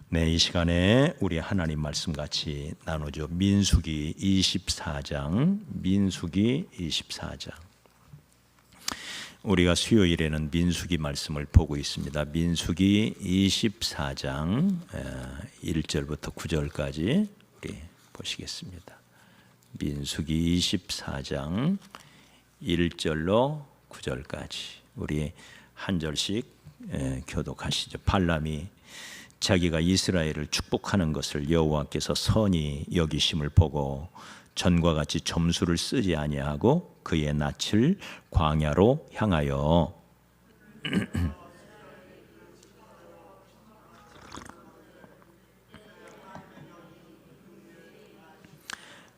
네, 이 시간에 우리 하나님 말씀 같이 나누죠. 민수기 24장. 우리가 수요일에는 민수기 말씀을 보고 있습니다. 민수기 24장 1절부터 9절까지 우리 보시겠습니다. 민수기 24장 1절로 9절까지 우리 한 절씩 교독하시죠. 발람이 자기가 이스라엘을 축복하는 것을 여호와께서 선히 여기심을 보고 전과 같이 점수를 쓰지 아니하고 그의 낯을 광야로 향하여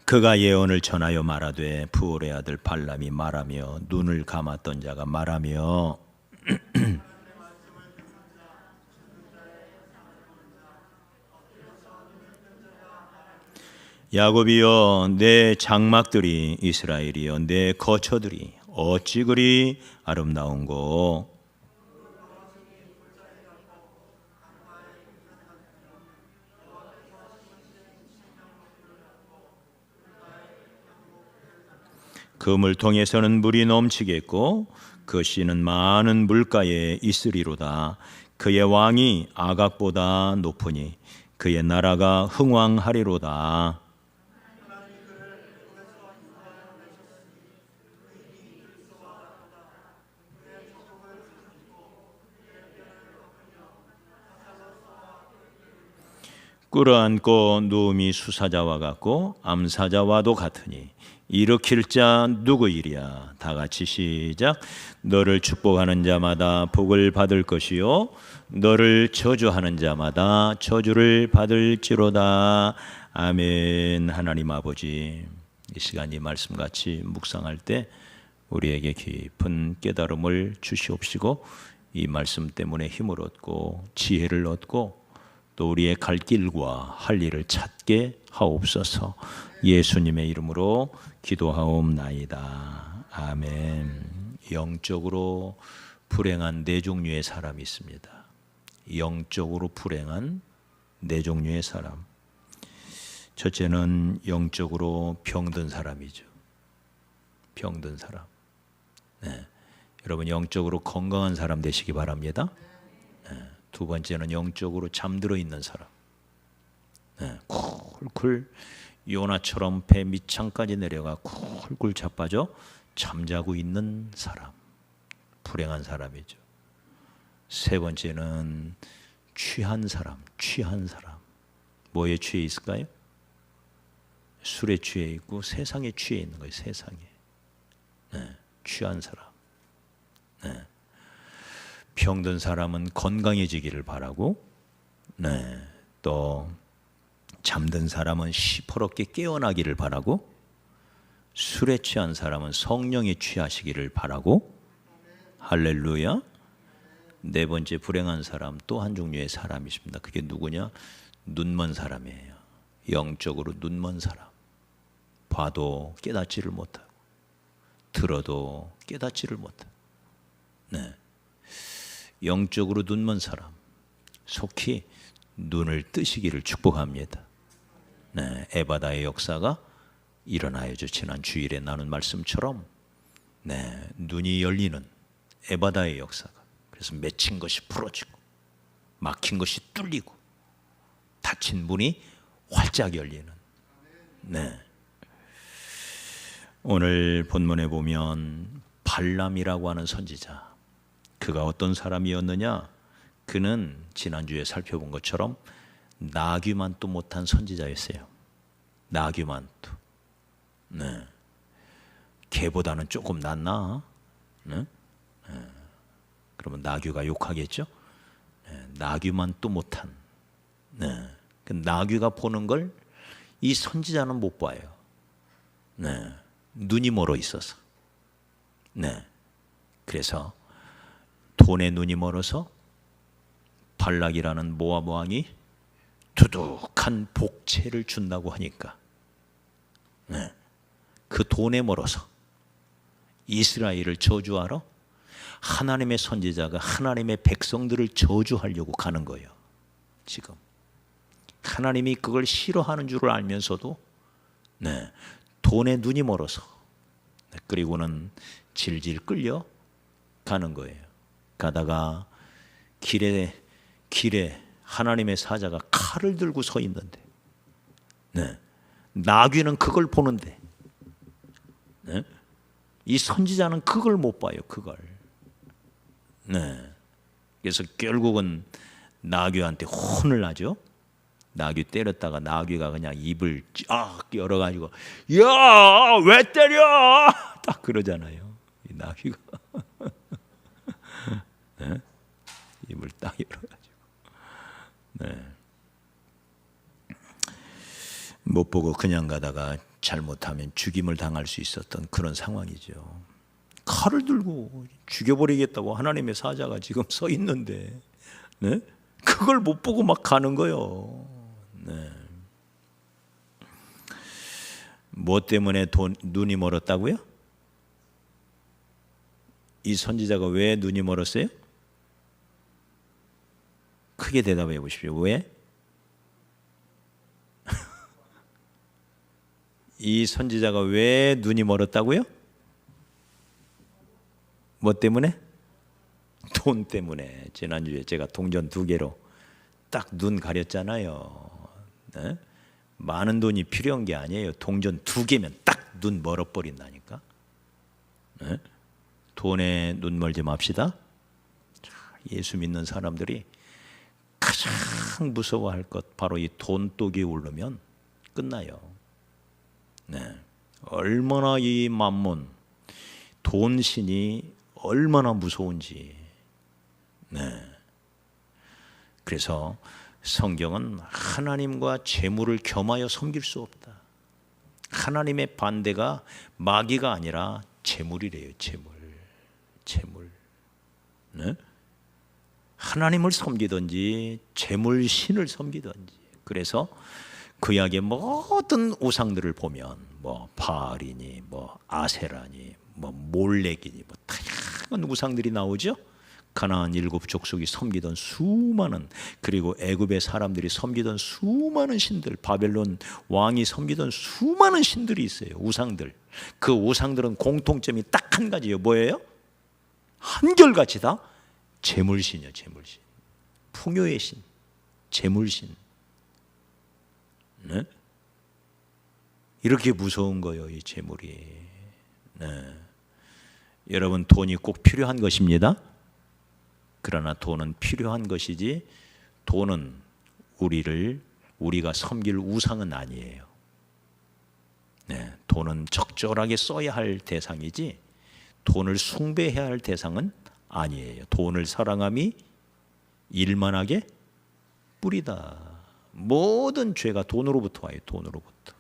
그가 예언을 전하여 말하되 부올의 아들 발람이 말하며 눈을 감았던 자가 말하며 야곱이여 내 장막들이 이스라엘이여 내 거처들이 어찌 그리 아름다운고 그 물통에서는 물이 넘치겠고 그 씨는 많은 물가에 있으리로다. 그의 왕이 아각보다 높으니 그의 나라가 흥왕하리로다. 끌어안고 누움이 수사자와 같고 암사자와도 같으니 일으킬 자 누구이랴. 다 같이 시작. 너를 축복하는 자마다 복을 받을 것이요 너를 저주하는 자마다 저주를 받을지로다. 아멘. 하나님 아버지, 이 시간 이 말씀같이 묵상할 때 우리에게 깊은 깨달음을 주시옵시고 이 말씀 때문에 힘을 얻고 지혜를 얻고 또 우리의 갈 길과 할 일을 찾게 하옵소서. 예수님의 이름으로 기도하옵나이다. 아멘. 영적으로 불행한 네 종류의 사람이 있습니다. 영적으로 불행한 네 종류의 사람. 첫째는 영적으로 병든 사람이죠. 병든 사람. 네. 여러분 영적으로 건강한 사람 되시기 바랍니다. 두 번째는 영적으로 잠들어 있는 사람. 쿨쿨 요나처럼 배 밑창까지 내려가 쿨쿨 자빠져 잠자고 있는 사람. 불행한 사람이죠. 세 번째는 취한 사람. 뭐에 취해 있을까요? 술에 취해 있고 세상에 취해 있는 거예요. 세상에. 취한 사람. 병든 사람은 건강해지기를 바라고, 또 잠든 사람은 시퍼렇게 깨어나기를 바라고, 술에 취한 사람은 성령에 취하시기를 바라고, 할렐루야. 네 번째 불행한 사람, 또 한 종류의 사람이십니다. 그게 누구냐? 눈먼 사람이에요. 영적으로 눈먼 사람. 봐도 깨닫지를 못하고 들어도 깨닫지를 못하고. 영적으로 눈먼 사람, 속히 눈을 뜨시기를 축복합니다. 에바다의 역사가 일어나야죠. 지난 주일에 나눈 말씀처럼 눈이 열리는 에바다의 역사가. 그래서 맺힌 것이 풀어지고 막힌 것이 뚫리고 닫힌 문이 활짝 열리는. 오늘 본문에 보면 발람이라고 하는 선지자, 그가 어떤 사람이었느냐? 그는 지난주에 살펴본 것처럼 나귀만도 못한 선지자였어요. 나귀만도. 개보다는 조금 낫나? 그러면 나귀가 욕하겠죠? 나귀만도 못한. 그 나귀가 보는 걸 이 선지자는 못 봐요. 눈이 멀어 있어서. 그래서 돈에 눈이 멀어서 발락이라는 모압 왕이 두둑한 복채를 준다고 하니까 그 돈에 멀어서 이스라엘을 저주하러 하나님의 선지자가 하나님의 백성들을 저주하려고 가는 거예요. 지금 하나님이 그걸 싫어하는 줄을 알면서도 돈에 눈이 멀어서 그리고는 질질 끌려 가는 거예요. 가다가 길에 하나님의 사자가 칼을 들고 서 있는데 나귀는 그걸 보는데 이 선지자는 그걸 못 봐요. 그걸. 그래서 결국은 나귀한테 혼을 나죠. 나귀 때렸다가 나귀가 그냥 입을 쫙 열어가지고 야, 왜 때려? 딱 그러잖아요. 이 나귀가 입을 딱 열어가지고 못 보고 그냥 가다가 잘못하면 죽임을 당할 수 있었던 그런 상황이죠. 칼을 들고 죽여버리겠다고 하나님의 사자가 지금 서 있는데 그걸 못 보고 막 가는 거예요. 뭐 때문에 눈이 멀었다고요? 이 선지자가 왜 눈이 멀었어요? 크게 대답해 보십시오. 왜? 이 선지자가 왜 눈이 멀었다고요? 뭐 때문에? 돈 때문에. 지난주에 제가 동전 2개로 딱 눈 가렸잖아요. 많은 돈이 필요한 게 아니에요. 동전 2개면 딱 눈 멀어버린다니까. 돈에 눈 멀지 맙시다. 예수 믿는 사람들이 가장 무서워할 것 바로 이 돈독이 오르면 끝나요. 얼마나 이 만몬 돈신이 얼마나 무서운지. 그래서 성경은 하나님과 재물을 겸하여 섬길 수 없다. 하나님의 반대가 마귀가 아니라 재물이래요. 재물. 하나님을 섬기든지 재물신을 섬기든지. 그래서 구약의 모든 우상들을 보면 뭐 바알이니 뭐 아세라니 뭐 몰렉이니 뭐 다양한 우상들이 나오죠. 가나안 7족속이 섬기던 수많은, 그리고 애굽의 사람들이 섬기던 수많은 신들, 바벨론 왕이 섬기던 수많은 신들이 있어요. 우상들. 그 우상들은 공통점이 딱 한 가지예요. 뭐예요? 한결같이 다 재물신이요. 재물신. 풍요의 신, 재물신. 이렇게 무서운 거예요, 이 재물이. 여러분, 돈이 꼭 필요한 것입니다. 그러나 돈은 필요한 것이지 돈은 우리가 섬길 우상은 아니에요. 돈은 적절하게 써야 할 대상이지 돈을 숭배해야 할 대상은 아니에요. 돈을 사랑함이 일만하게 뿌리다. 모든 죄가 돈으로부터 와요. 돈으로부터.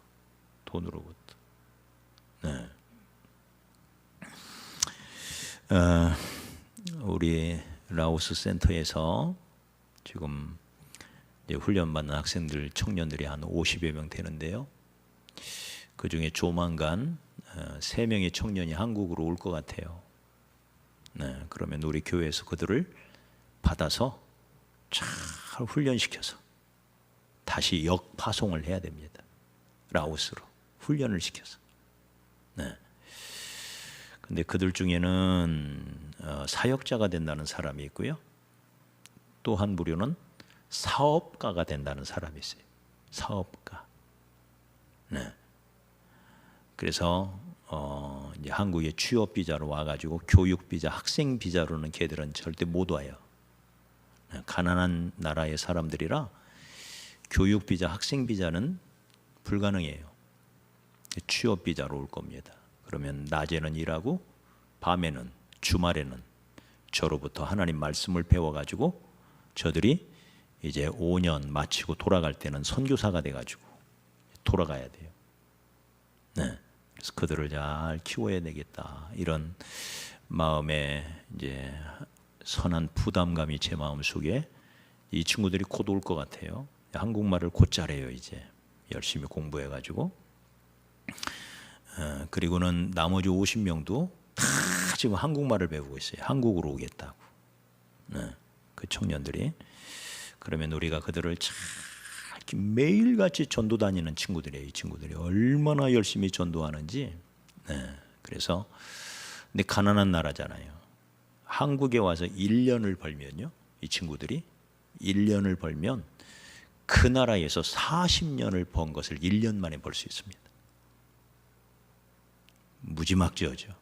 우리 라오스 센터에서 지금 이제 훈련받는 학생들, 청년들이 한 50여 명 되는데요. 그 중에 조만간 3명의 청년이 한국으로 올 것 같아요. 그러면 우리 교회에서 그들을 받아서 잘 훈련시켜서 다시 역파송을 해야 됩니다. 라오스로 훈련을 시켜서. 근데 그들 중에는 사역자가 된다는 사람이 있고요. 또 한 부류는 사업가가 된다는 사람이 있어요. 사업가. 그래서 이제 한국에 취업 비자로 와가지고 교육 비자, 학생 비자로는 걔들은 절대 못 와요. 가난한 나라의 사람들이라 교육 비자, 학생 비자는 불가능해요. 취업 비자로 올 겁니다. 그러면 낮에는 일하고 밤에는, 주말에는 저로부터 하나님 말씀을 배워가지고 저들이 이제 5년 마치고 돌아갈 때는 선교사가 돼가지고 돌아가야 돼요. 그래서 그들을 잘 키워야 되겠다, 이런 마음에 이제 선한 부담감이 제 마음 속에, 이 친구들이 곧 올 것 같아요. 한국말을 곧 잘해요. 이제 열심히 공부해가지고. 그리고는 나머지 50명도 다 지금 한국말을 배우고 있어요. 한국으로 오겠다고. 그 청년들이. 그러면 우리가 그들을 잘 매일같이 전도 다니는 친구들이에요. 이 친구들이 얼마나 열심히 전도하는지. 그래서 근데 가난한 나라잖아요. 한국에 와서 1년을 벌면요, 이 친구들이 1년을 벌면 그 나라에서 40년을 번 것을 1년 만에 벌 수 있습니다. 무지막지하죠.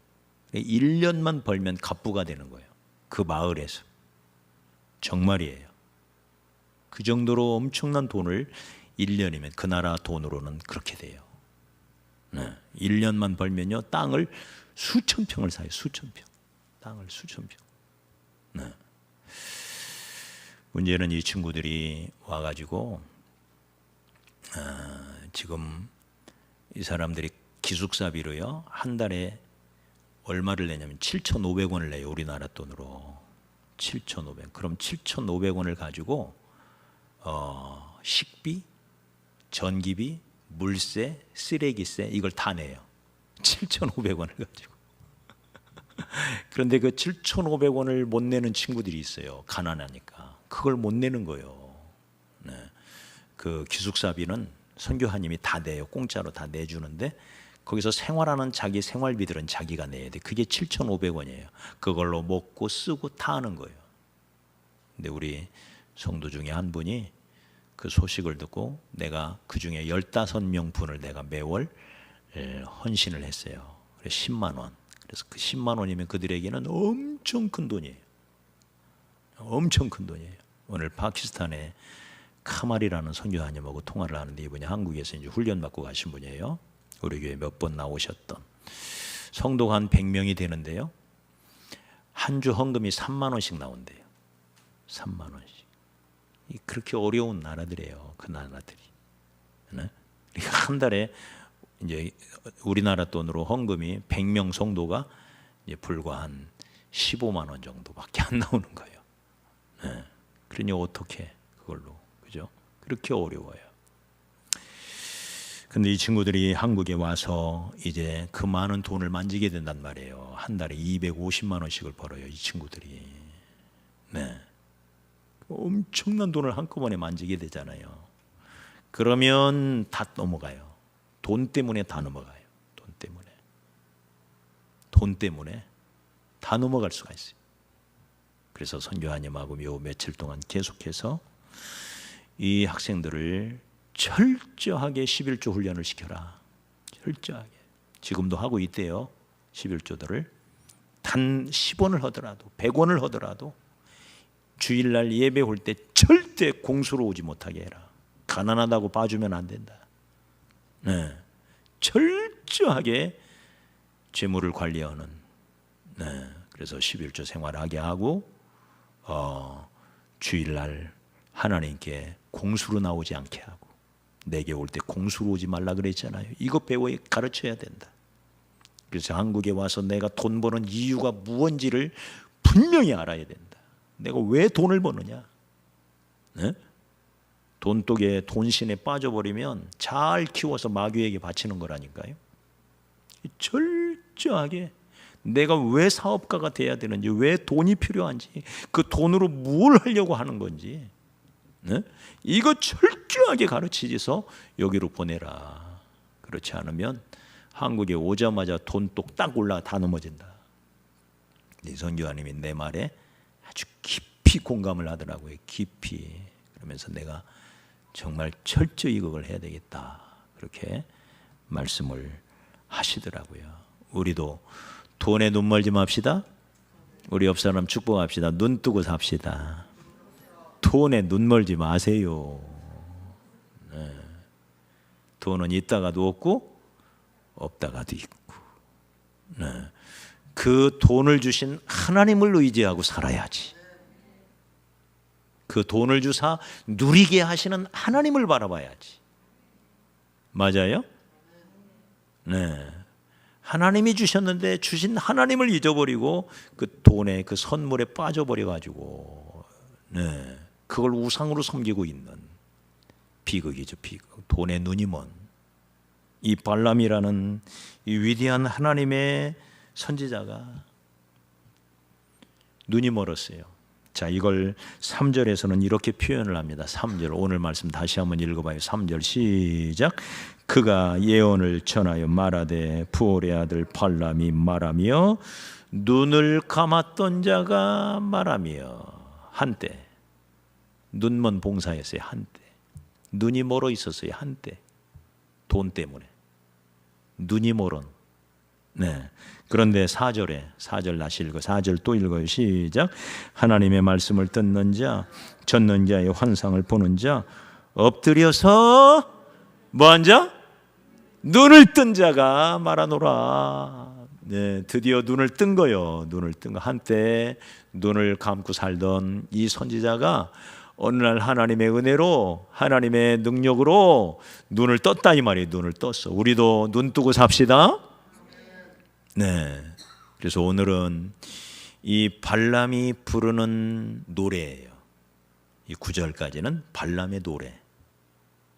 1년만 벌면 갑부가 되는 거예요. 그 마을에서. 정말이에요. 그 정도로 엄청난 돈을 1년이면 그 나라 돈으로는 그렇게 돼요. 1년만 벌면요, 땅을 수천 평을 사요. 수천 평. 땅을 수천 평. 문제는 이 친구들이 와가지고 지금 이 사람들이 기숙사비로요, 한 달에 얼마를 내냐면 7,500원을 내요. 우리나라 돈으로 7,500. 그럼 7,500원을 가지고 식비, 전기비, 물세, 쓰레기세 이걸 다 내요. 7,500원을 가지고. 그런데 그 7,500원을 못 내는 친구들이 있어요. 가난하니까. 그걸 못 내는 거예요. 그 기숙사비는 선교사님이 다 내요. 공짜로 다 내주는데 거기서 생활하는 자기 생활비들은 자기가 내야 돼. 그게 7,500원이에요. 그걸로 먹고 쓰고 다 하는 거예요. 근데 우리 성도 중에 한 분이 그 소식을 듣고 내가 그 중에 15명분을 내가 매월 헌신을 했어요. 그래서 10만 원. 그래서 그 10만 원이면 그들에게는 엄청 큰 돈이에요. 엄청 큰 돈이에요. 오늘 파키스탄에 카말이라는 선교사님하고 통화를 하는데 이분이 한국에서 이제 훈련 받고 가신 분이에요. 우리 교회 몇 번 나오셨던 성도가 한 100명이 되는데요. 한 주 헌금이 3만 원씩 나온대요. 3만 원씩. 그렇게 어려운 나라들이에요. 그 나라들이. 한 달에 이제 우리나라 돈으로 헌금이 100명 성도가 이제 불과 한 15만 원 정도밖에 안 나오는 거예요. 그러니 어떻게 그걸로, 그죠? 그렇게 어려워요. 근데 이 친구들이 한국에 와서 이제 그 많은 돈을 만지게 된단 말이에요. 한 달에 250만 원씩을 벌어요, 이 친구들이. 엄청난 돈을 한꺼번에 만지게 되잖아요. 그러면 다 넘어가요. 돈 때문에 다 넘어가요. 돈 때문에 다 넘어갈 수가 있어요. 그래서 선교사님하고 요 며칠 동안 계속해서 이 학생들을 철저하게 11조 훈련을 시켜라. 철저하게. 지금도 하고 있대요. 11조들을. 단 10원을 하더라도 100원을 하더라도 주일날 예배 올 때 절대 공수로 오지 못하게 해라. 가난하다고 봐주면 안 된다. 철저하게 재물을 관리하는. 그래서 11조 생활하게 하고 주일날 하나님께 공수로 나오지 않게 하고, 내게 올 때 공수로 오지 말라 그랬잖아요. 이거 배워야 가르쳐야 된다. 그래서 한국에 와서 내가 돈 버는 이유가 무엇인지를 분명히 알아야 된다. 내가 왜 돈을 버느냐? 돈독에 돈신에 빠져버리면 잘 키워서 마귀에게 바치는 거라니까요. 철저하게 내가 왜 사업가가 돼야 되는지, 왜 돈이 필요한지, 그 돈으로 뭘 하려고 하는 건지, 이거 철저하게 가르치셔서 여기로 보내라. 그렇지 않으면 한국에 오자마자 돈독 딱 올라 다 넘어진다. 이 선교사님이 내 말에 아주 깊이 공감을 하더라고요. 깊이. 그러면서 내가 정말 철저히 그걸 해야 되겠다. 그렇게 말씀을 하시더라고요. 우리도 돈에 눈 멀지 맙시다. 우리 옆 사람 축복합시다. 눈 뜨고 삽시다. 돈에 눈 멀지 마세요. 돈은 있다가도 없고 없다가도 있고. 그 돈을 주신 하나님을 의지하고 살아야지. 그 돈을 주사 누리게 하시는 하나님을 바라봐야지. 맞아요? 하나님이 주셨는데 주신 하나님을 잊어버리고 그 돈에, 그 선물에 빠져버려가지고 그걸 우상으로 섬기고 있는 비극이죠. 비극. 돈에 눈이 먼 이 발람이라는 이 위대한 하나님의 선지자가 눈이 멀었어요. 자, 이걸 3절에서는 이렇게 표현을 합니다. 3절 오늘 말씀 다시 한번 읽어봐요. 3절 시작. 그가 예언을 전하여 말하되 부올의 아들 발람이 말하며 눈을 감았던 자가 말하며 한때 눈먼 봉사였어요. 한때 눈이 멀어 있었어요. 한때 돈 때문에 눈이 멀은. 네. 그런데 4절 다시 읽어. 4절 또 읽어요. 시작. 하나님의 말씀을 듣는 자, 젖는 자의 환상을 보는 자, 엎드려서 뭐한 자? 눈을 뜬 자가 말하노라. 네, 드디어 눈을 뜬 거요. 눈을 뜬 거. 한때 눈을 감고 살던 이 선지자가 어느 날 하나님의 은혜로, 하나님의 능력으로 눈을 떴다 이 말이에요. 눈을 떴어. 우리도 눈 뜨고 삽시다. 네. 그래서 오늘은 이 발람이 부르는 노래예요. 이 9절까지는 발람의 노래.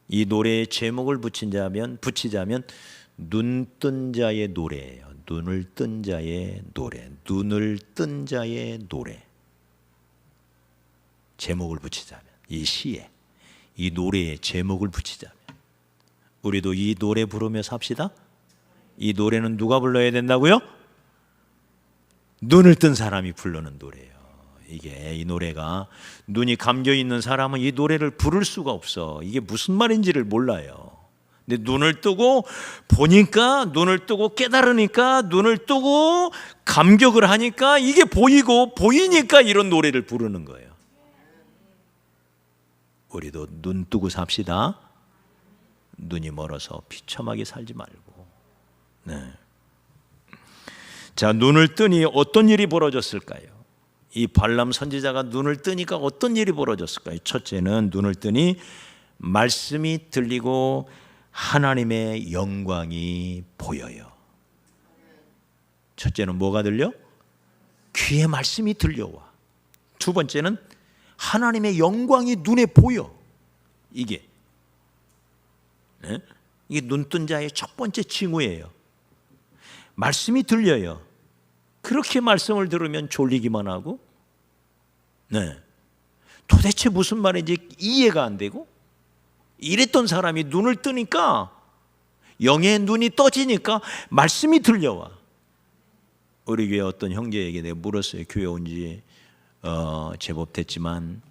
이 노래의 제목을 붙이자면 눈 뜬 자의 노래예요. 눈을 뜬 자의 노래. 눈을 뜬 자의 노래. 제목을 붙이자면 이 시에 이 노래의 제목을 붙이자면 우리도 이 노래 부르며 삽시다. 이 노래는 누가 불러야 된다고요? 눈을 뜬 사람이 부르는 노래예요. 이게 이 노래가 눈이 감겨 있는 사람은 이 노래를 부를 수가 없어. 이게 무슨 말인지를 몰라요. 근데 눈을 뜨고 보니까, 눈을 뜨고 깨달으니까, 눈을 뜨고 감격을 하니까 이게 보이고 보이니까 이런 노래를 부르는 거예요. 우리도 눈 뜨고 삽시다. 눈이 멀어서 비참하게 살지 말고. 네. 자, 눈을 뜨니 어떤 일이 벌어졌을까요? 이 발람 선지자가 눈을 뜨니까 어떤 일이 벌어졌을까요? 첫째는 눈을 뜨니 말씀이 들리고 하나님의 영광이 보여요. 첫째는 뭐가 들려? 귀에 말씀이 들려와. 두 번째는 하나님의 영광이 눈에 보여. 이게 눈뜬 자의 첫 번째 징후예요. 말씀이 들려요. 그렇게 말씀을 들으면 졸리기만 하고, 도대체 무슨 말인지 이해가 안 되고, 이랬던 사람이 눈을 뜨니까, 영의 눈이 떠지니까 말씀이 들려와. 우리 교회 어떤 형제에게 내가 물었어요. 교회 온 지 제법 됐지만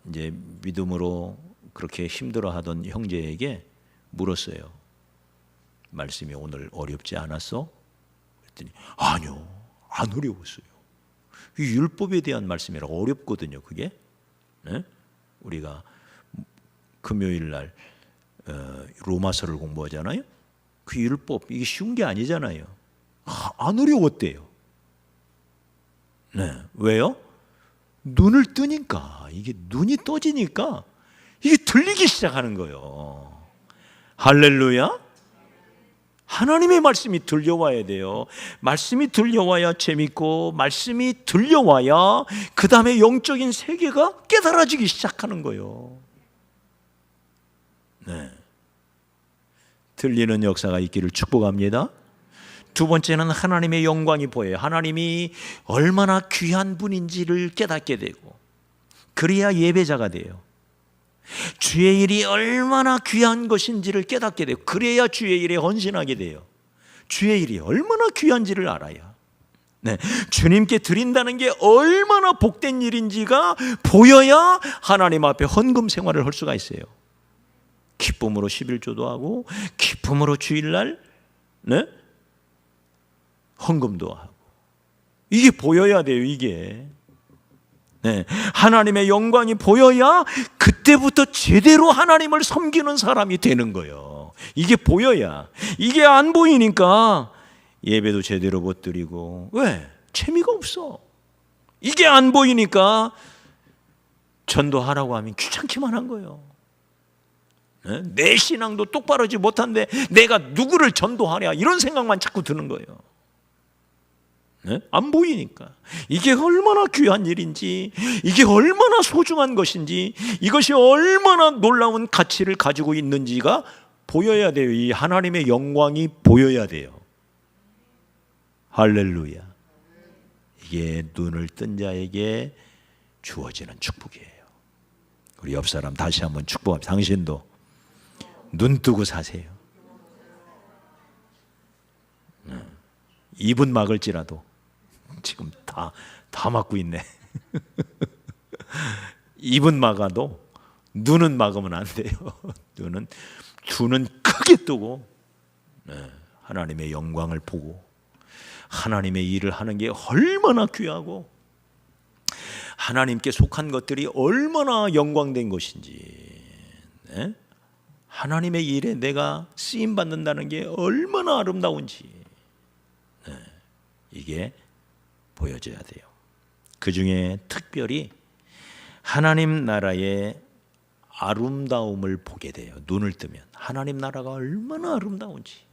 이제 믿음으로 그렇게 힘들어하던 형제에게 물었어요. 말씀이 오늘 어렵지 않았어? 그랬더니 아니요, 안 어려웠어요. 이 율법에 대한 말씀이라 어렵거든요. 그게 우리가 금요일 날 로마서를 공부하잖아요. 그 율법 이게 쉬운 게 아니잖아요. 안 어려웠대요. 네, 왜요? 눈을 뜨니까, 이게 눈이 떠지니까 이게 들리기 시작하는 거예요. 할렐루야. 하나님의 말씀이 들려와야 돼요. 말씀이 들려와야 재밌고, 말씀이 들려와야 그 다음에 영적인 세계가 깨달아지기 시작하는 거예요. 네. 들리는 역사가 있기를 축복합니다. 두 번째는 하나님의 영광이 보여요. 하나님이 얼마나 귀한 분인지를 깨닫게 되고, 그래야 예배자가 돼요. 주의 일이 얼마나 귀한 것인지를 깨닫게 되고, 그래야 주의 일에 헌신하게 돼요. 주의 일이 얼마나 귀한지를 알아야, 주님께 드린다는 게 얼마나 복된 일인지가 보여야 하나님 앞에 헌금 생활을 할 수가 있어요. 기쁨으로 11조도 하고, 기쁨으로 주일날 헌금도 하고, 이게 보여야 돼요. 이게 하나님의 영광이 보여야 그때부터 제대로 하나님을 섬기는 사람이 되는 거예요. 이게 보여야. 이게 안 보이니까 예배도 제대로 못 드리고, 왜? 재미가 없어. 이게 안 보이니까 전도하라고 하면 귀찮기만 한 거예요. 내 신앙도 똑바로지 못한데 내가 누구를 전도하랴, 이런 생각만 자꾸 드는 거예요. 안 보이니까. 이게 얼마나 귀한 일인지, 이게 얼마나 소중한 것인지, 이것이 얼마나 놀라운 가치를 가지고 있는지가 보여야 돼요. 이 하나님의 영광이 보여야 돼요. 할렐루야. 이게 눈을 뜬 자에게 주어지는 축복이에요. 우리 옆 사람 다시 한번 축복합니다. 당신도 눈 뜨고 사세요. 입은 막을지라도 지금 다 막고 있네. 입은 막아도 눈은 막으면 안 돼요. 눈은 두 눈 크게 뜨고 하나님의 영광을 보고 하나님의 일을 하는 게 얼마나 귀하고 하나님께 속한 것들이 얼마나 영광된 것인지, 하나님의 일에 내가 쓰임 받는다는 게 얼마나 아름다운지, 이게 보여져야 돼요. 그 중에 특별히 하나님 나라의 아름다움을 보게 돼요. 눈을 뜨면 하나님 나라가 얼마나 아름다운지.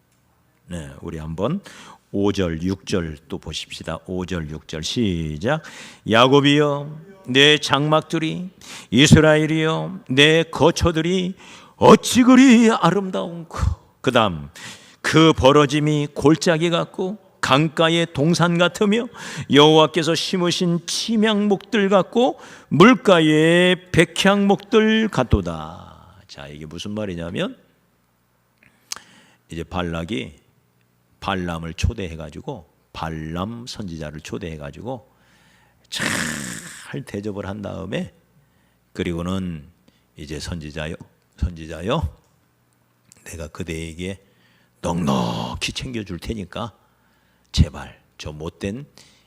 우리 한번 5절 6절 또 보십시다. 5절 6절 시작. 야곱이여 내 장막들이, 이스라엘이여 내 거처들이 어찌 그리 아름다운고. 그 다음 그 벌어짐이 골짜기 같고 강가의 동산 같으며 여호와께서 심으신 침향목들 같고 물가의 백향목들 같도다. 자, 이게 무슨 말이냐면 이제 발락이 발람을 초대해가지고, 발람 선지자를 초대해가지고 잘 대접을 한 다음에, 그리고는 이제 선지자요 내가 그대에게 넉넉히 챙겨줄 테니까 제발 저 못된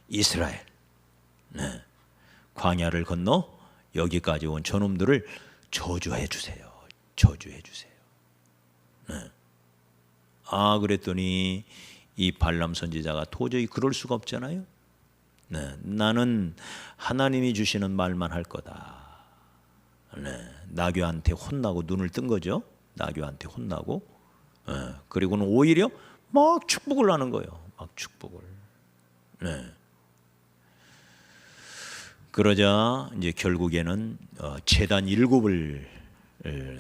이스라엘, 광야를 건너 여기까지 온 저놈들을 저주해 주세요. 저주해 주세요. 그랬더니 이 발람 선지자가 도저히 그럴 수가 없잖아요. 나는 하나님이 주시는 말만 할 거다. 나귀한테 혼나고 눈을 뜬 거죠. 나귀한테 혼나고, 그리고는 오히려 막 축복을 하는 거예요. 막 축복을. 그러자 이제 결국에는 제단 7을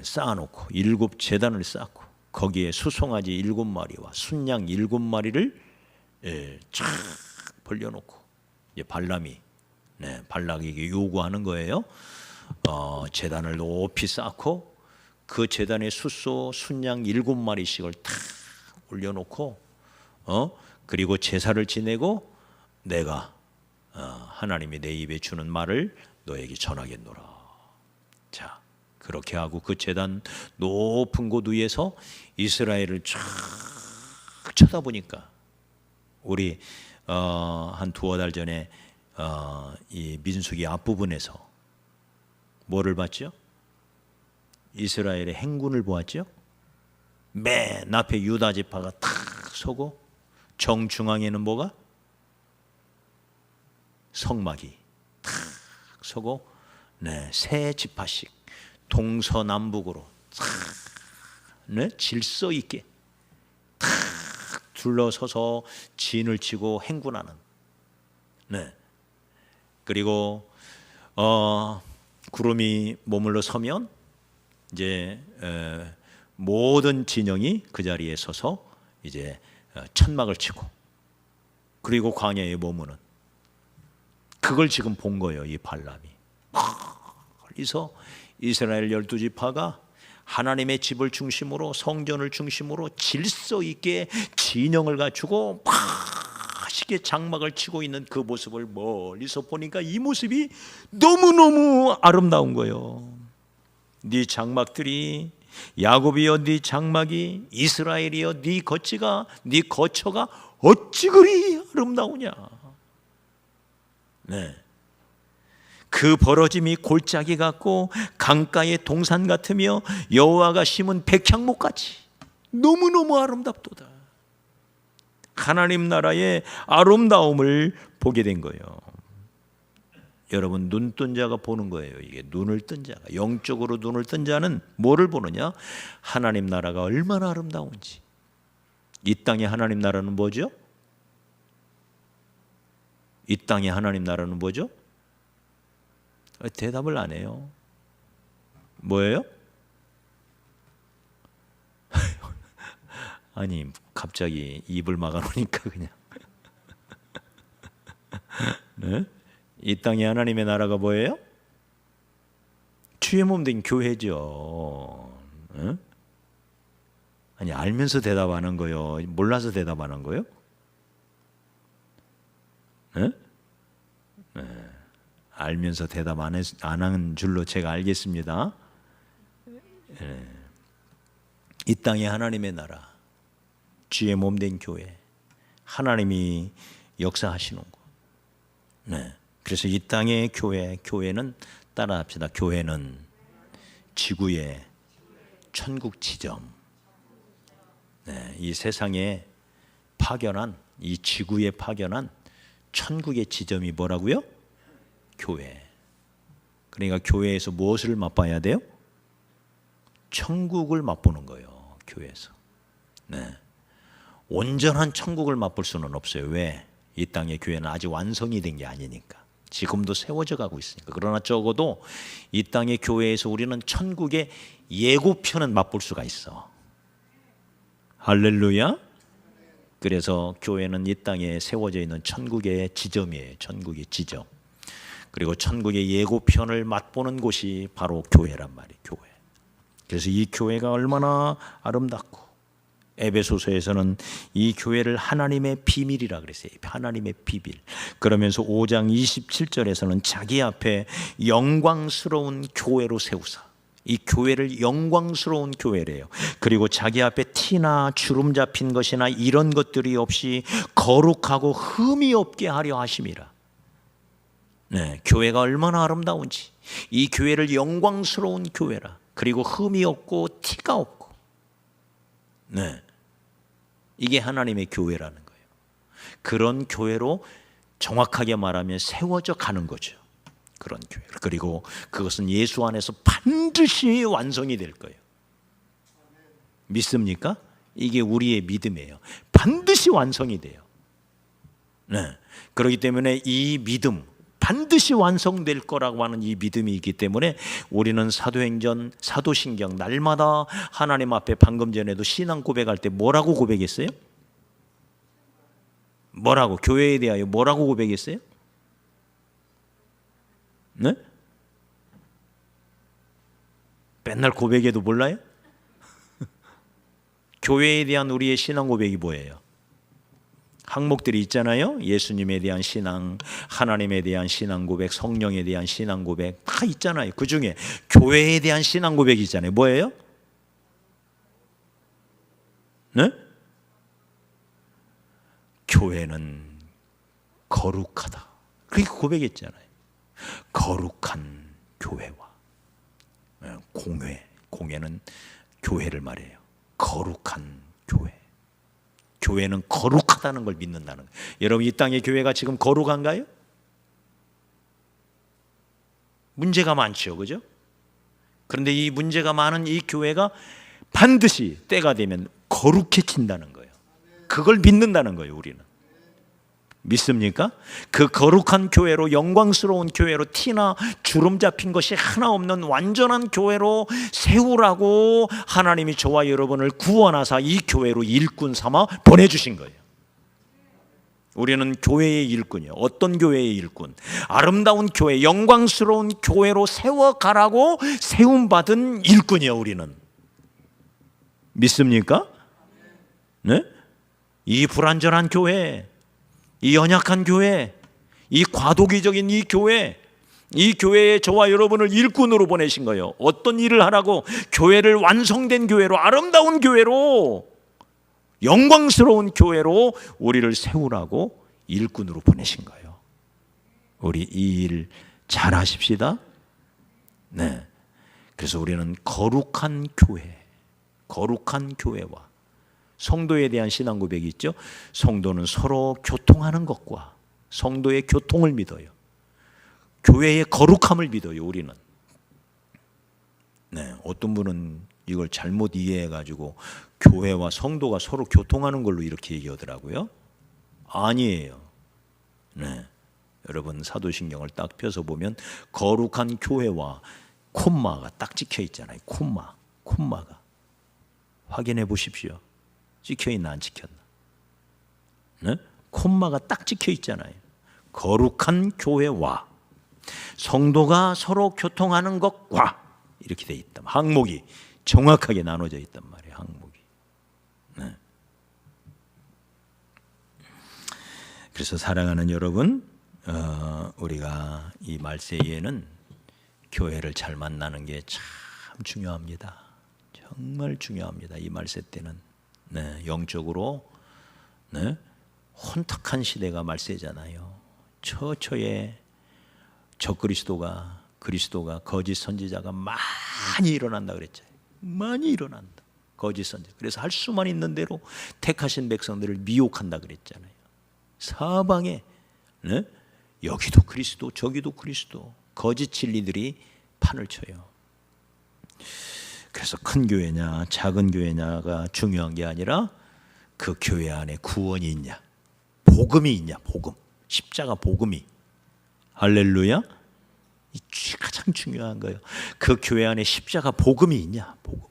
쌓아놓고, 7제단을 쌓고 거기에 수송아지 7마리와 순양 7마리를 쫙 벌려놓고, 이제 발람이 발락에게 요구하는 거예요. 제단을 높이 쌓고 그 제단에 숫소 순양 7마리씩을 다 올려놓고, 그리고 제사를 지내고 내가 하나님이 내 입에 주는 말을 너에게 전하겠노라. 자, 그렇게 하고 그 제단 높은 곳 위에서 이스라엘을 쫙 쳐다보니까, 우리 한 두어 달 전에 이 민수기 앞부분에서 뭐를 봤죠? 이스라엘의 행군을 보았죠. 맨 앞에 유다 지파가 탁 서고 정중앙에는 뭐가? 성막이 탁 서고, 세 지파씩 동서남북으로 탁 질서 있게 탁 둘러서서 진을 치고 행군하는. 그리고 구름이 머물러 서면 이제 모든 진영이 그 자리에 서서 이제 천막을 치고, 그리고 광야에 머무는, 그걸 지금 본 거예요. 이 발람이 멀리서 이스라엘 12지파가 하나님의 집을 중심으로, 성전을 중심으로 질서 있게 진영을 갖추고 맛있게 장막을 치고 있는 그 모습을 멀리서 보니까 이 모습이 너무너무 아름다운 거예요. 네 장막들이, 야곱이여 네 장막이, 이스라엘이여 네 거처가 어찌 그리 아름다우냐. 그 벌어짐이 골짜기 같고 강가의 동산 같으며 여호와가 심은 백향목 같이 너무너무 아름답도다. 하나님 나라의 아름다움을 보게 된 거예요. 여러분, 눈 뜬 자가 보는 거예요. 이게 눈을 뜬 자가, 영적으로 눈을 뜬 자는 뭐를 보느냐? 하나님 나라가 얼마나 아름다운지. 이 땅의 하나님 나라는 뭐죠? 이 땅의 하나님 나라는 뭐죠? 대답을 안 해요. 뭐예요? 아니, 갑자기 입을 막아놓으니까 그냥. 네? 이 땅의 하나님의 나라가 뭐예요? 주의 몸 된 교회죠. 응? 아니, 알면서 대답하는 거요? 몰라서 대답하는 거요? 응? 네. 알면서 대답 안 하는 줄로 제가 알겠습니다. 네. 이 땅에 하나님의 나라, 주의 몸 된 교회, 하나님이 역사하시는 곳. 네. 그래서 이 땅의 교회는 따라합시다. 교회는 지구의 천국 지점. 네. 이 세상에 파견한, 이 지구에 파견한 천국의 지점이 뭐라고요? 교회. 그러니까 교회에서 무엇을 맛봐야 돼요? 천국을 맛보는 거예요. 교회에서. 네. 온전한 천국을 맛볼 수는 없어요. 왜? 이 땅의 교회는 아직 완성이 된 게 아니니까. 지금도 세워져 가고 있으니까. 그러나 적어도 이 땅의 교회에서 우리는 천국의 예고편은 맛볼 수가 있어. 할렐루야. 그래서 교회는 이 땅에 세워져 있는 천국의 지점이에요. 천국의 지점. 그리고 천국의 예고편을 맛보는 곳이 바로 교회란 말이에요. 교회. 그래서 이 교회가 얼마나 아름답고, 에베소서에서는 이 교회를 하나님의 비밀이라 그랬어요. 하나님의 비밀. 그러면서 5장 27절에서는 자기 앞에 영광스러운 교회로 세우사, 이 교회를 영광스러운 교회래요. 그리고 자기 앞에 티나 주름 잡힌 것이나 이런 것들이 없이 거룩하고 흠이 없게 하려 하심이라. 네, 교회가 얼마나 아름다운지, 이 교회를 영광스러운 교회라. 그리고 흠이 없고 티가 없고, 네, 이게 하나님의 교회라는 거예요. 그런 교회로 정확하게 말하면 세워져 가는 거죠. 그런 교회. 그리고 그것은 예수 안에서 반드시 완성이 될 거예요. 믿습니까? 이게 우리의 믿음이에요. 반드시 완성이 돼요. 네. 그렇기 때문에 이 믿음, 반드시 완성될 거라고 하는 이 믿음이 있기 때문에 우리는 사도행전, 사도신경 날마다 하나님 앞에, 방금 전에도 신앙 고백할 때 뭐라고 고백했어요? 뭐라고? 교회에 대하여 뭐라고 고백했어요? 네? 맨날 고백해도 몰라요? 교회에 대한 우리의 신앙 고백이 뭐예요? 항목들이 있잖아요. 예수님에 대한 신앙, 하나님에 대한 신앙 고백, 성령에 대한 신앙 고백 다 있잖아요. 그 중에 교회에 대한 신앙 고백이 있잖아요. 뭐예요? 네? 교회는 거룩하다. 그렇게 고백했잖아요. 거룩한 교회와 공회는 교회를 말해요. 거룩한 교회. 교회는 거룩하다는 걸 믿는다는 거예요. 여러분, 이 땅의 교회가 지금 거룩한가요? 문제가 많죠, 그죠? 그런데 이 문제가 많은 이 교회가 반드시 때가 되면 거룩해진다는 거예요. 그걸 믿는다는 거예요. 우리는 믿습니까? 그 거룩한 교회로, 영광스러운 교회로, 티나 주름 잡힌 것이 하나 없는 완전한 교회로 세우라고 하나님이 저와 여러분을 구원하사 이 교회로 일꾼 삼아 보내주신 거예요. 우리는 교회의 일꾼이요. 어떤 교회의 일꾼? 아름다운 교회, 영광스러운 교회로 세워가라고 세움받은 일꾼이요. 우리는 믿습니까? 네? 이 불완전한 교회, 이 연약한 교회, 이 과도기적인 이 교회에 저와 여러분을 일꾼으로 보내신 거예요. 어떤 일을 하라고? 교회를 완성된 교회로, 아름다운 교회로, 영광스러운 교회로 우리를 세우라고 일꾼으로 보내신 거예요. 우리 이 일 잘 하십시다. 네. 그래서 우리는 거룩한 교회와 성도에 대한 신앙 고백이 있죠. 성도는 서로 교통하는 것과 성도의 교통을 믿어요. 교회의 거룩함을 믿어요. 우리는. 네, 어떤 분은 이걸 잘못 이해해가지고 교회와 성도가 서로 교통하는 걸로 이렇게 얘기하더라고요. 아니에요. 네, 여러분 사도신경을 딱 펴서 보면 거룩한 교회와 콤마가 딱 찍혀 있잖아요. 콤마가 확인해 보십시오. 찍혀있나 안 찍혔나? 네? 콤마가 딱 찍혀 있잖아요. 거룩한 교회와 성도가 서로 교통하는 것과 이렇게 돼 있다. 항목이 정확하게 나눠져 있단 말이에요. 항목이. 네. 그래서 사랑하는 여러분, 우리가 이 말세에는 교회를 잘 만나는 게 참 중요합니다. 정말 중요합니다. 이 말세 때는. 네, 영적으로 네, 혼탁한 시대가 말세잖아요. 처처에 적그리스도가 거짓 선지자가 많이 일어난다 그랬죠. 많이 일어난다. 거짓 선지자. 그래서 할 수만 있는 대로 택하신 백성들을 미혹한다 그랬잖아요. 사방에 네? 여기도 그리스도 저기도 그리스도 거짓 진리들이 판을 쳐요. 그래서 큰 교회냐 작은 교회냐가 중요한 게 아니라 그 교회 안에 구원이 있냐, 복음이 있냐, 복음, 십자가 복음이. 할렐루야. 이 가장 중요한 거예요. 그 교회 안에 십자가 복음이 있냐, 복음.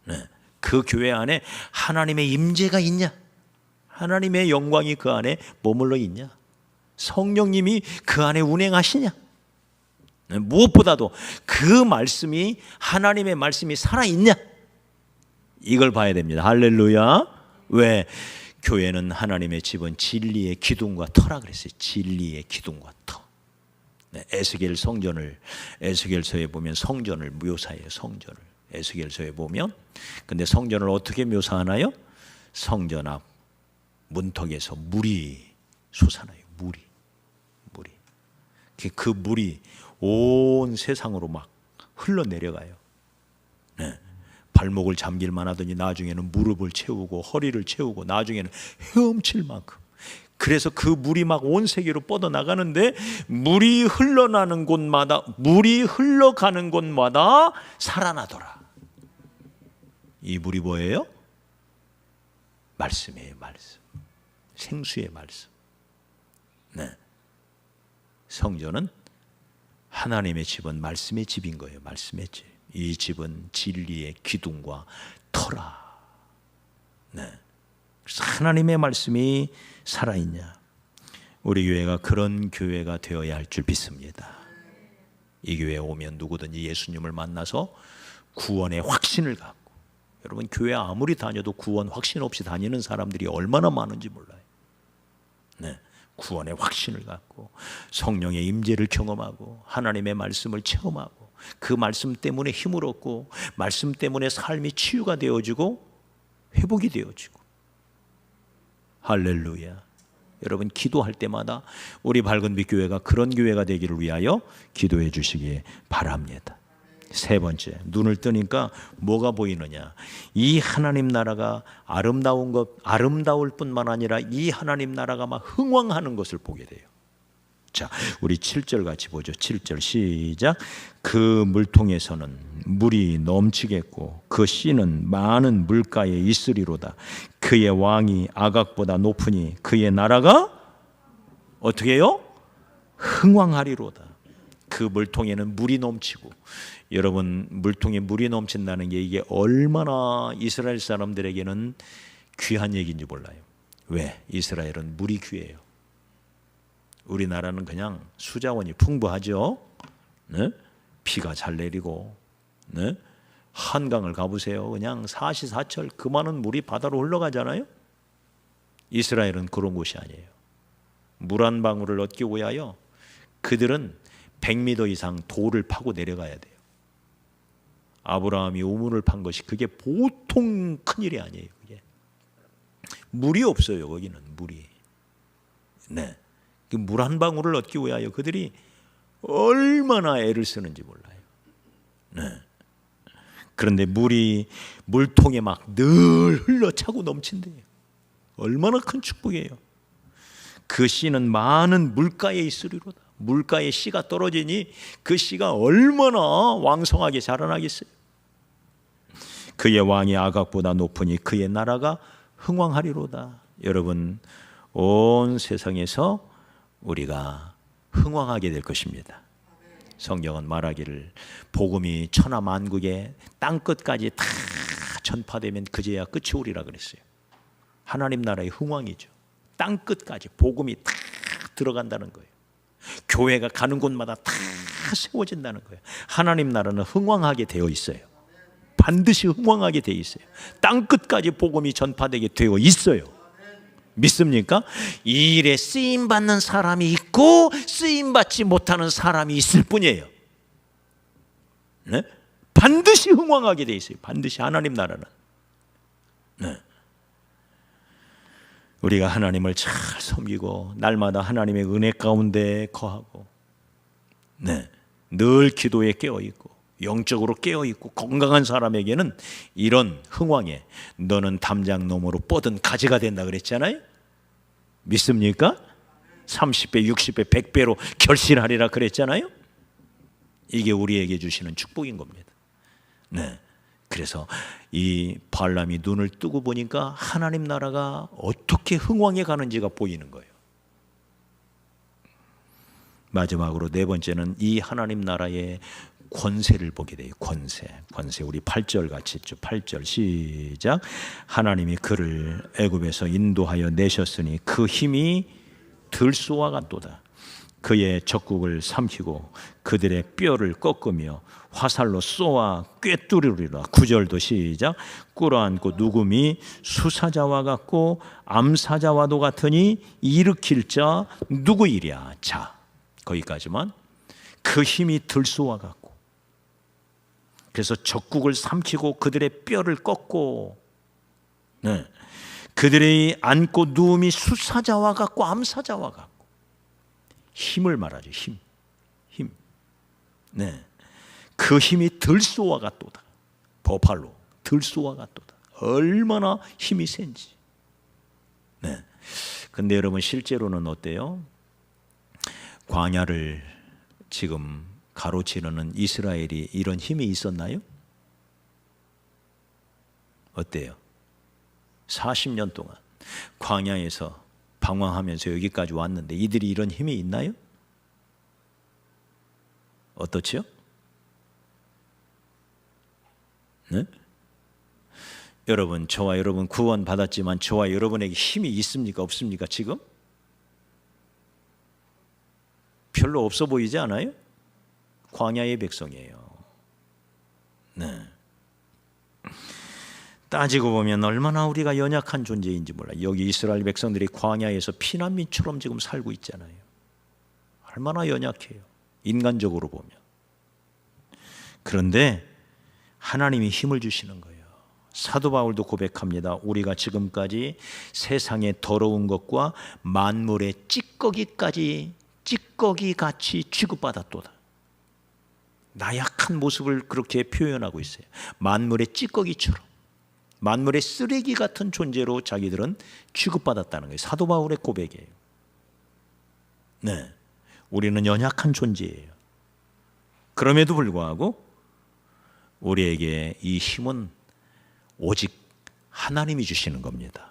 네. 그 교회 안에 하나님의 임재가 있냐, 하나님의 영광이 그 안에 머물러 있냐, 성령님이 그 안에 운행하시냐. 네. 무엇보다도 그 말씀이, 하나님의 말씀이 살아있냐, 이걸 봐야 됩니다. 할렐루야. 왜? 교회는 하나님의 집은 진리의 기둥과 터라 그랬어요. 진리의 기둥과 터. 네, 에스겔서에 보면 성전을 묘사해요. 성전을 에스겔서에 보면. 근데 성전을 어떻게 묘사하나요? 성전 앞 문턱에서 물이 솟아나요. 물이. 그 물이 온 세상으로 막 흘러내려가요. 네. 발목을 잠길만 하더니 나중에는 무릎을 채우고 허리를 채우고 나중에는 헤엄칠 만큼. 그래서 그 물이 막 온 세계로 뻗어나가는데 물이 흘러가는 곳마다 살아나더라. 이 물이 뭐예요? 말씀이에요. 말씀. 생수의 말씀. 네. 성전은 하나님의 집은 말씀의 집인 거예요. 말씀의 집. 이 집은 진리의 기둥과 터라. 네. 그래서 하나님의 말씀이 살아있냐. 우리 교회가 그런 교회가 되어야 할 줄 믿습니다. 이 교회에 오면 누구든지 예수님을 만나서 구원의 확신을 갖고, 여러분 교회 아무리 다녀도 구원 확신 없이 다니는 사람들이 얼마나 많은지 몰라요. 네. 구원의 확신을 갖고 성령의 임재를 경험하고 하나님의 말씀을 체험하고 그 말씀 때문에 힘을 얻고 말씀 때문에 삶이 치유가 되어지고 회복이 되어지고. 할렐루야. 여러분 기도할 때마다 우리 밝은빛 교회가 그런 교회가 되기를 위하여 기도해 주시기 바랍니다. 세 번째, 눈을 뜨니까 뭐가 보이느냐? 이 하나님 나라가 아름다울 뿐만 아니라 이 하나님 나라가 막 흥왕하는 것을 보게 돼요. 자, 우리 7절 같이 보죠. 7절 시작. 그 물통에서는 물이 넘치겠고 그 씨는 많은 물가에 있으리로다. 그의 왕이 아각보다 높으니 그의 나라가 어떻게 해요? 흥왕하리로다. 그 물통에는 물이 넘치고, 여러분 물통에 물이 넘친다는 게 이게 얼마나 이스라엘 사람들에게는 귀한 얘기인지 몰라요. 왜? 이스라엘은 물이 귀해요. 우리나라는 그냥 수자원이 풍부하죠. 네? 비가 잘 내리고, 네? 한강을 가보세요. 그냥 사시사철 그 많은 물이 바다로 흘러가잖아요. 이스라엘은 그런 곳이 아니에요. 물 한 방울을 얻기 위하여 그들은 100m 이상 돌을 파고 내려가야 돼요. 아브라함이 우물을 판 것이 그게 보통 큰일이 아니에요. 그게 물이 없어요. 거기는 물이. 네. 물 한 방울을 얻기 위하여 그들이 얼마나 애를 쓰는지 몰라요. 네. 그런데 물이 물통에 막 늘 흘러차고 넘친대요. 얼마나 큰 축복이에요. 그 씨는 많은 물가에 있으리로다. 물가에 씨가 떨어지니 그 씨가 얼마나 왕성하게 자라나겠어요. 그의 왕이 아각보다 높으니 그의 나라가 흥왕하리로다. 여러분 온 세상에서 우리가 흥왕하게 될 것입니다. 성경은 말하기를 복음이 천하 만국에 땅끝까지 다 전파되면 그제야 끝이 오리라 그랬어요. 하나님 나라의 흥왕이죠. 땅끝까지 복음이 다 들어간다는 거예요. 교회가 가는 곳마다 다 세워진다는 거예요. 하나님 나라는 흥왕하게 되어 있어요. 반드시 흥왕하게 되어 있어요. 땅 끝까지 복음이 전파되게 되어 있어요. 믿습니까? 이 일에 쓰임받는 사람이 있고 쓰임받지 못하는 사람이 있을 뿐이에요. 네? 반드시 흥왕하게 되어 있어요. 반드시 하나님 나라는. 네. 우리가 하나님을 잘 섬기고 날마다 하나님의 은혜 가운데 거하고, 네, 늘 기도에 깨어있고 영적으로 깨어있고 건강한 사람에게는 이런 흥왕에 너는 담장 너머로 뻗은 가지가 된다 그랬잖아요. 믿습니까? 30배, 60배, 100배로 결실하리라 그랬잖아요. 이게 우리에게 주시는 축복인 겁니다. 네. 그래서 이 발람이 눈을 뜨고 보니까 하나님 나라가 어떻게 흥왕해 가는지가 보이는 거예요. 마지막으로 네 번째는 이 하나님 나라의 권세를 보게 돼요. 권세 우리 8절 같이 했죠. 8절 시작. 하나님이 그를 애굽에서 인도하여 내셨으니 그 힘이 들소와 같도다. 그의 적국을 삼키고 그들의 뼈를 꺾으며 화살로 쏘아 꿰뚫으리라. 9절도 시작. 꿇어앉고 누구미 수사자와 같고 암사자와도 같으니 일으킬 자 누구이랴. 자, 거기까지만. 그 힘이 들소와 같고, 그래서 적국을 삼키고 그들의 뼈를 꺾고, 네, 그들의 앉고 누움이 수사자와 같고 암사자와 같고, 힘을 말하죠. 힘. 네, 그 힘이 들소와 같도다. 버팔로 들소와 같도다. 얼마나 힘이 센지. 네. 근데 여러분 실제로는 어때요? 광야를 지금 가로지르는 이스라엘이 이런 힘이 있었나요? 어때요? 40년 동안 광야에서 방황하면서 여기까지 왔는데 이들이 이런 힘이 있나요? 어떻지요? 네? 여러분, 저와 여러분 구원 받았지만 저와 여러분에게 힘이 있습니까? 없습니까? 지금? 별로 없어 보이지 않아요? 광야의 백성이에요. 네. 따지고 보면 얼마나 우리가 연약한 존재인지 몰라요. 여기 이스라엘 백성들이 광야에서 피난민처럼 지금 살고 있잖아요. 얼마나 연약해요. 인간적으로 보면. 그런데 하나님이 힘을 주시는 거예요. 사도 바울도 고백합니다. 우리가 지금까지 세상의 더러운 것과 만물의 찌꺼기같이 취급받았도다. 나약한 모습을 그렇게 표현하고 있어요. 만물의 찌꺼기처럼, 만물의 쓰레기 같은 존재로 자기들은 취급받았다는 거예요. 사도 바울의 고백이에요. 네, 우리는 연약한 존재예요. 그럼에도 불구하고 우리에게 이 힘은 오직 하나님이 주시는 겁니다.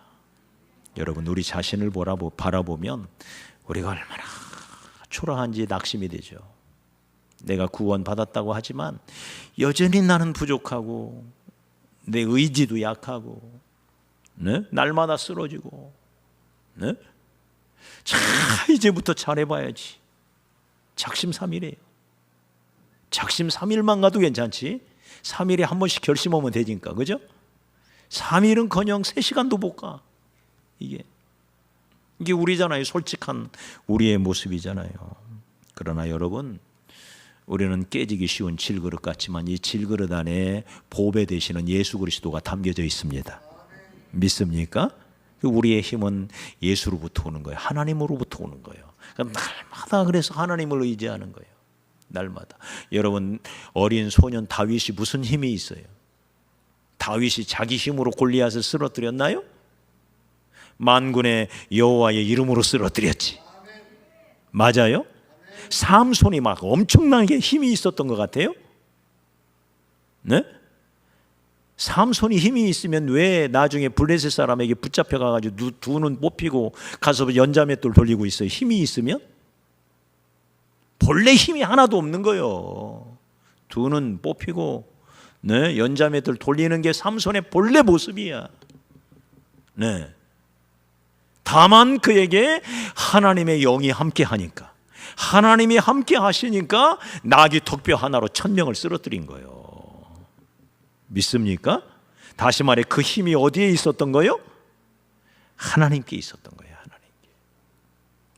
여러분, 우리 자신을 바라보면 우리가 얼마나 초라한지 낙심이 되죠. 내가 구원받았다고 하지만 여전히 나는 부족하고 내 의지도 약하고, 네? 날마다 쓰러지고, 네? 자, 이제부터 잘해봐야지. 작심삼일이에요. 작심삼일만 가도 괜찮지 3일에 한 번씩 결심하면 되니까, 그죠? 3일은커녕 3시간도 못 가. 이게 우리잖아요. 솔직한 우리의 모습이잖아요. 그러나 여러분, 우리는 깨지기 쉬운 질그릇 같지만 이 질그릇 안에 보배 되시는 예수 그리스도가 담겨져 있습니다. 믿습니까? 우리의 힘은 예수로부터 오는 거예요. 하나님으로부터 오는 거예요. 그러니까 날마다 그래서 하나님을 의지하는 거예요. 날마다. 여러분, 어린 소년 다윗이 무슨 힘이 있어요? 다윗이 자기 힘으로 골리앗을 쓰러뜨렸나요? 만군의 여호와의 이름으로 쓰러뜨렸지. 맞아요? 삼손이 막 엄청나게 힘이 있었던 것 같아요. 네? 삼손이 힘이 있으면 왜 나중에 블레셋 사람에게 붙잡혀 가지고 두 눈 뽑히고 가서 연자맷돌 돌리고 있어요? 힘이 있으면? 본래 힘이 하나도 없는 거예요. 두 눈 뽑히고, 네, 연자맷돌 돌리는 게 삼손의 본래 모습이야. 네. 다만 그에게 하나님의 영이 함께 하니까, 하나님이 함께 하시니까 나귀 턱뼈 하나로 1000명을 쓰러뜨린 거예요. 믿습니까? 다시 말해 그 힘이 어디에 있었던 거예요? 하나님께 있었던 거예요. 하나님께.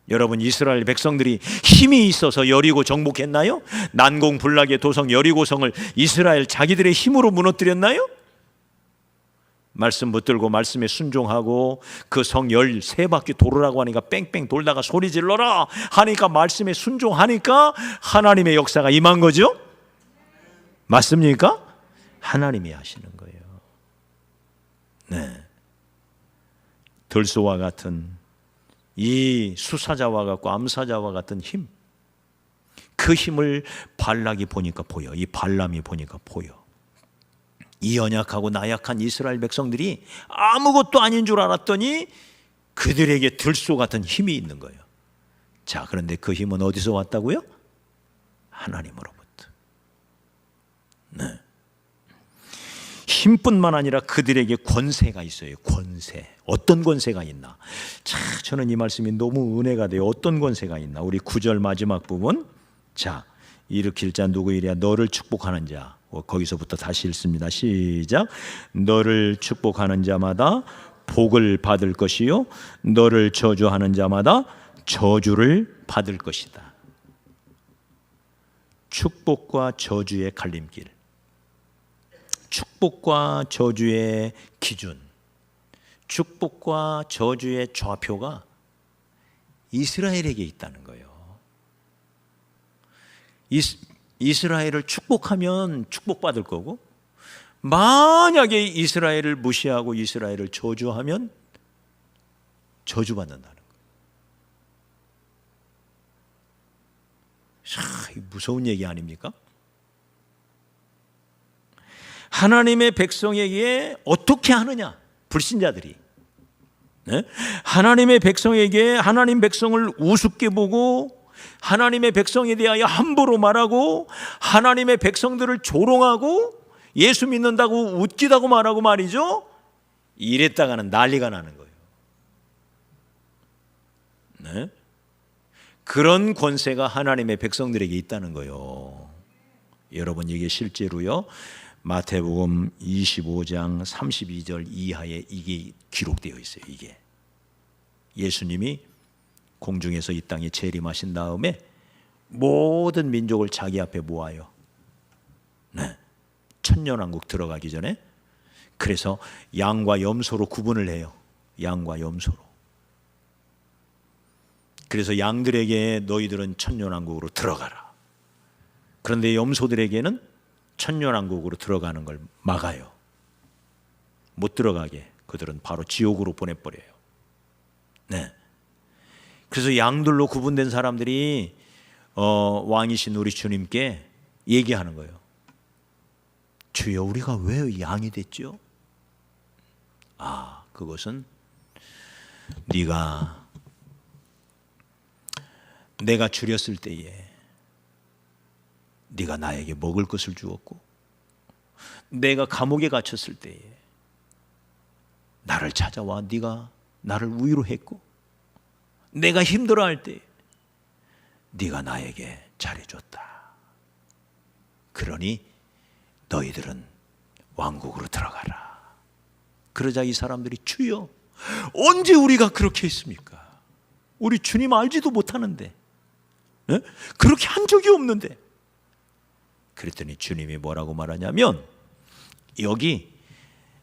여러분, 이스라엘 백성들이 힘이 있어서 여리고 정복했나요? 난공불락의 도성 여리고성을 이스라엘 자기들의 힘으로 무너뜨렸나요? 말씀 붙들고 말씀에 순종하고 그 성 13바퀴 돌으라고 하니까 뺑뺑 돌다가 소리 질러라 하니까 말씀에 순종하니까 하나님의 역사가 임한 거죠? 맞습니까? 하나님이 하시는 거예요. 네. 들소와 같은 이 수사자와 같고 암사자와 같은 힘, 그 힘을 발락이 보니까 보여. 이 발람이 보니까 보여. 이 연약하고 나약한 이스라엘 백성들이 아무것도 아닌 줄 알았더니 그들에게 들소 같은 힘이 있는 거예요. 자, 그런데 그 힘은 어디서 왔다고요? 하나님으로부터. 네. 힘뿐만 아니라 그들에게 권세가 있어요. 권세. 어떤 권세가 있나? 자, 저는 이 말씀이 너무 은혜가 돼요. 어떤 권세가 있나? 우리 9절 마지막 부분. 자, 일으킬 자 누구이랴? 너를 축복하는 자. 거기서부터 다시 읽습니다. 시작. 너를 축복하는 자마다 복을 받을 것이요 너를 저주하는 자마다 저주를 받을 것이다. 축복과 저주의 갈림길, 축복과 저주의 기준, 축복과 저주의 좌표가 이스라엘에게 있다는 거예요. 이스라엘을 축복하면 축복받을 거고, 만약에 이스라엘을 무시하고 이스라엘을 저주하면 저주받는다는 거예요. 참 무서운 얘기 아닙니까? 하나님의 백성에게 어떻게 하느냐? 불신자들이, 네? 하나님의 백성에게 하나님 백성을 우습게 보고 하나님의 백성에 대하여 함부로 말하고 하나님의 백성들을 조롱하고 예수 믿는다고 웃기다고 말하고 말이죠. 이랬다가는 난리가 나는 거예요. 네? 그런 권세가 하나님의 백성들에게 있다는 거예요. 여러분, 이게 실제로요, 마태복음 25장 32절 이하에 이게 기록되어 있어요. 이게 예수님이 공중에서 이 땅에 재림하신 다음에 모든 민족을 자기 앞에 모아요. 네. 천년왕국 들어가기 전에. 그래서 양과 염소로 구분을 해요. 양과 염소로. 그래서 양들에게 너희들은 천년왕국으로 들어가라. 그런데 염소들에게는 천년왕국으로 들어가는 걸 막아요. 못 들어가게 그들은 바로 지옥으로 보내버려요. 네. 그래서 양들로 구분된 사람들이 왕이신 우리 주님께 얘기하는 거예요. 주여, 우리가 왜 양이 됐죠? 아, 그것은 내가 줄였을 때에 네가 나에게 먹을 것을 주었고, 내가 감옥에 갇혔을 때에 나를 찾아와 네가 나를 위로했고, 내가 힘들어할 때 네가 나에게 잘해줬다. 그러니 너희들은 왕국으로 들어가라. 그러자 이 사람들이, 주여, 언제 우리가 그렇게 했습니까? 우리 주님 알지도 못하는데, 네? 그렇게 한 적이 없는데. 그랬더니 주님이 뭐라고 말하냐면, 여기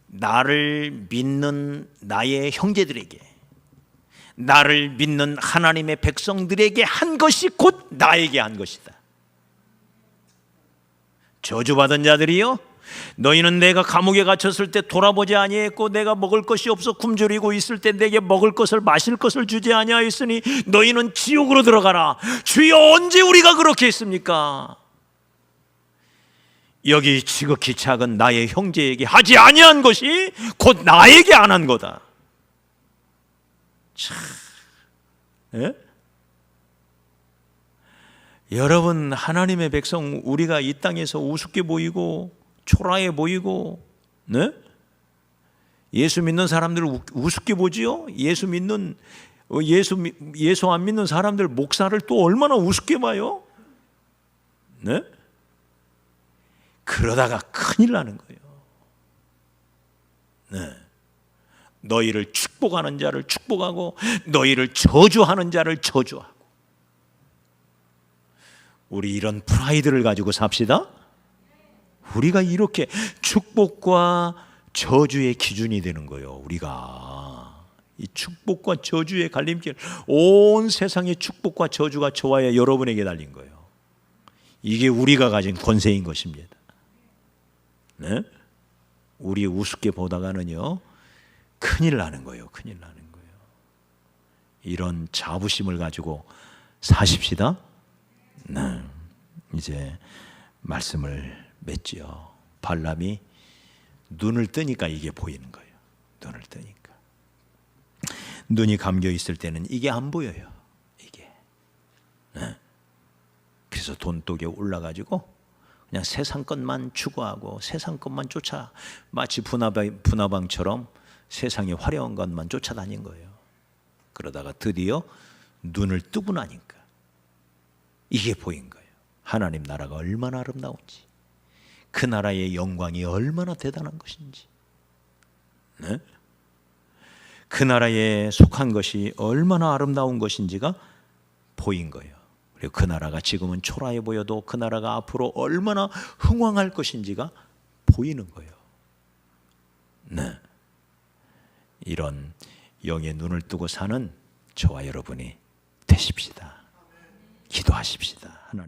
나를 믿는 나의 형제들에게, 나를 믿는 하나님의 백성들에게 한 것이 곧 나에게 한 것이다. 저주받은 자들이요, 너희는 내가 감옥에 갇혔을 때 돌아보지 아니했고, 내가 먹을 것이 없어 굶주리고 있을 때 내게 먹을 것을 마실 것을 주지 아니하였으니 너희는 지옥으로 들어가라. 주여, 언제 우리가 그렇게 했습니까? 여기 지극히 작은 나의 형제에게 하지 아니한 것이 곧 나에게 안 한 거다. 참, 예? 여러분, 하나님의 백성, 우리가 이 땅에서 우습게 보이고 초라해 보이고, 네? 예수 믿는 사람들을 우습게 보지요. 예수 믿는 예수 안 믿는 사람들 목사를 또 얼마나 우습게 봐요? 네? 그러다가 큰일 나는 거예요. 네. 너희를 축복하는 자를 축복하고 너희를 저주하는 자를 저주하고. 우리 이런 프라이드를 가지고 삽시다. 우리가 이렇게 축복과 저주의 기준이 되는 거예요. 우리가 이 축복과 저주의 갈림길, 온 세상의 축복과 저주가 저와 여러분에게 달린 거예요. 이게 우리가 가진 권세인 것입니다. 네? 우리 우습게 보다가는요 큰일 나는 거예요. 큰일 나는 거예요. 이런 자부심을 가지고 사십시다. 네. 이제 말씀을 맺지요. 발람이 눈을 뜨니까 이게 보이는 거예요. 눈을 뜨니까. 눈이 감겨 있을 때는 이게 안 보여요. 이게. 네. 그래서 돈독에 올라가지고 그냥 세상 것만 추구하고 세상 것만 쫓아, 마치 분화방처럼 세상의 화려한 것만 쫓아다닌 거예요. 그러다가 드디어 눈을 뜨고 나니까 이게 보인 거예요. 하나님 나라가 얼마나 아름다운지, 그 나라의 영광이 얼마나 대단한 것인지, 네? 그 나라에 속한 것이 얼마나 아름다운 것인지가 보인 거예요. 그리고 그 나라가 지금은 초라해 보여도 그 나라가 앞으로 얼마나 흥왕할 것인지가 보이는 거예요. 네. 이런 영의 눈을 뜨고 사는 저와 여러분이 되십시다. 기도하십시다. 하나님.